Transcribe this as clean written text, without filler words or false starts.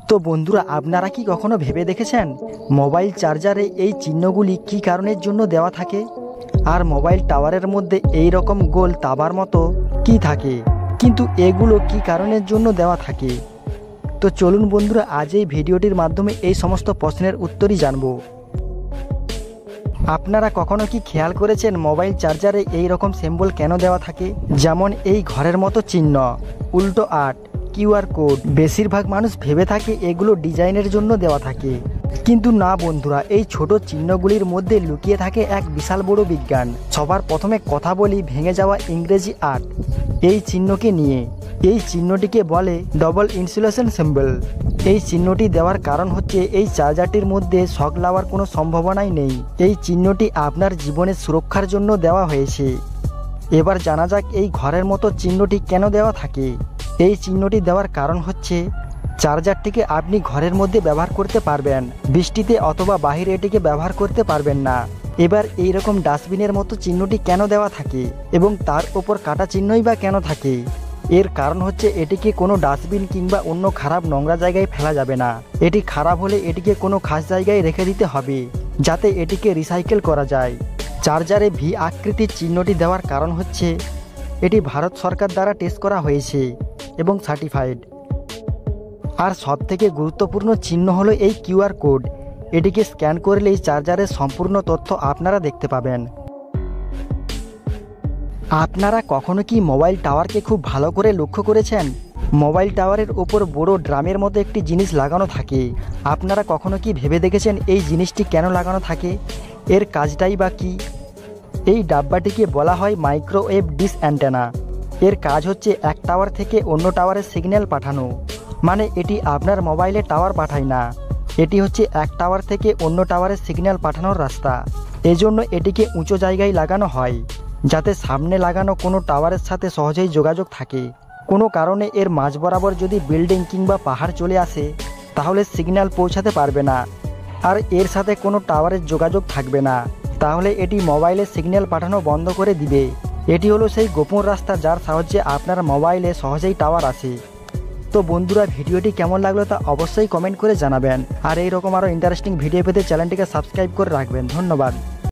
তো বন্ধুরা, আপনারা কি কখনো ভেবে দেখেছেন মোবাইল চার্জারে এই চিহ্নগুলি কি কারণের জন্য দেওয়া থাকে? আর মোবাইল টাওয়ারের মধ্যে এই রকম গোল তাবার মতো কি থাকে, কিন্তু এগুলো কি কারণের জন্য দেওয়া থাকে? তো চলুন বন্ধুরা, আজ এই ভিডিওটির মাধ্যমে এই সমস্ত প্রশ্নের উত্তরই জানব। আপনারা কখনো কি খেয়াল করেছেন মোবাইল চার্জারে এই রকম সিম্বল কেন দেওয়া থাকে? যেমন এই ঘরের মতো চিহ্ন, উল্টো আট, কিউআর কোড। বেশিরভাগ মানুষ ভেবে থাকে এগুলো ডিজাইনের জন্য দেওয়া থাকে, কিন্তু না বন্ধুরা, এই ছোট চিহ্নগুলির মধ্যে লুকিয়ে থাকে এক বিশাল বড় বিজ্ঞান। সবার প্রথমে কথা বলি ভেঙে যাওয়া ইংরেজি আট এই চিহ্নকে নিয়ে। এই চিহ্নটিকে বলে ডবল ইনসুলেশন সিম্বল। এই চিহ্নটি দেওয়ার কারণ হচ্ছে এই চার্জারটির মধ্যে শক লাগার কোনো সম্ভাবনাই নেই। এই চিহ্নটি আপনার জীবনের সুরক্ষার জন্য দেওয়া হয়েছে। এবার জানা যাক এই ঘরের মতো চিহ্নটি কেন দেওয়া থাকে। এই চিহ্নটি দেওয়ার কারণ হচ্ছে চার্জারটিকে আপনি ঘরের মধ্যে ব্যবহার করতে পারবেন, বৃষ্টিতে অথবা বাহিরে এটিকে ব্যবহার করতে পারবেন না। এবার এই রকম ডাস্টবিনের মতো চিহ্নটি কেন দেওয়া থাকে এবং তার ওপর কাটা চিহ্নই বা কেন থাকে? এর কারণ হচ্ছে এটিকে কোনো ডাস্টবিন কিংবা অন্য খারাপ নোংরা জায়গায় ফেলা যাবে না। এটি খারাপ হলে এটিকে কোনো খাস জায়গায় রেখে দিতে হবে, যাতে এটিকে রিসাইকেল করা যায়। চার্জারে ভি আকৃতির চিহ্নটি দেওয়ার কারণ হচ্ছে এটি ভারত সরকার দ্বারা টেস্ট করা হয়েছে এবং সার্টিফাইড। আর সবথেকে গুরুত্বপূর্ণ চিহ্ন হলো এই কিউআর কোড। এটিকে স্ক্যান করলে এই চার্জারের সম্পূর্ণ তথ্য আপনারা দেখতে পাবেন। আপনারা কখনো কি মোবাইল টাওয়ারকে খুব ভালো করে লক্ষ্য করেছেন? মোবাইল টাওয়ারের ওপর বড় ড্রামের মতো একটি জিনিস লাগানো থাকে। আপনারা কখনো কি ভেবে দেখেছেন এই জিনিসটি কেন লাগানো থাকে? এর কাজটাই বা কী? এই ডাব্বাটিকে বলা হয় মাইক্রোওয়েভ ডিশ অ্যান্টেনা। এর কাজ হচ্ছে এক টাওয়ার থেকে অন্য টাওয়ারে সিগন্যাল পাঠানো। মানে এটি আপনার মোবাইলে টাওয়ার পাঠায় না, এটি হচ্ছে এক টাওয়ার থেকে অন্য টাওয়ারে সিগন্যাল পাঠানোর রাস্তা। এজন্য এটিকে উঁচু জায়গায় লাগানো হয়, যাতে সামনে লাগানো কোনো টাওয়ারের সাথে সহজেই যোগাযোগ থাকে। কোনো কারণে এর মাঝ বরাবর যদি বিল্ডিং কিংবা পাহাড় চলে আসে, তাহলে সিগন্যাল পৌঁছাতে পারবে না, আর এর সাথে কোনো টাওয়ারের যোগাযোগ থাকবে না। তাহলে এটি মোবাইলে সিগন্যাল পাঠানো বন্ধ করে দিবে। এটি হলো সেই গোপন রাস্তা যার সাহায্যে আপনার মোবাইলে সহজেই টাওয়ার আসে। তো বন্ধুরা, ভিডিওটি কেমন লাগলো তা অবশ্যই কমেন্ট করে জানাবেন। আর এই রকম আরও ইন্টারেস্টিং ভিডিও পেতে চ্যানেলটিকে সাবস্ক্রাইব করে রাখবেন। ধন্যবাদ।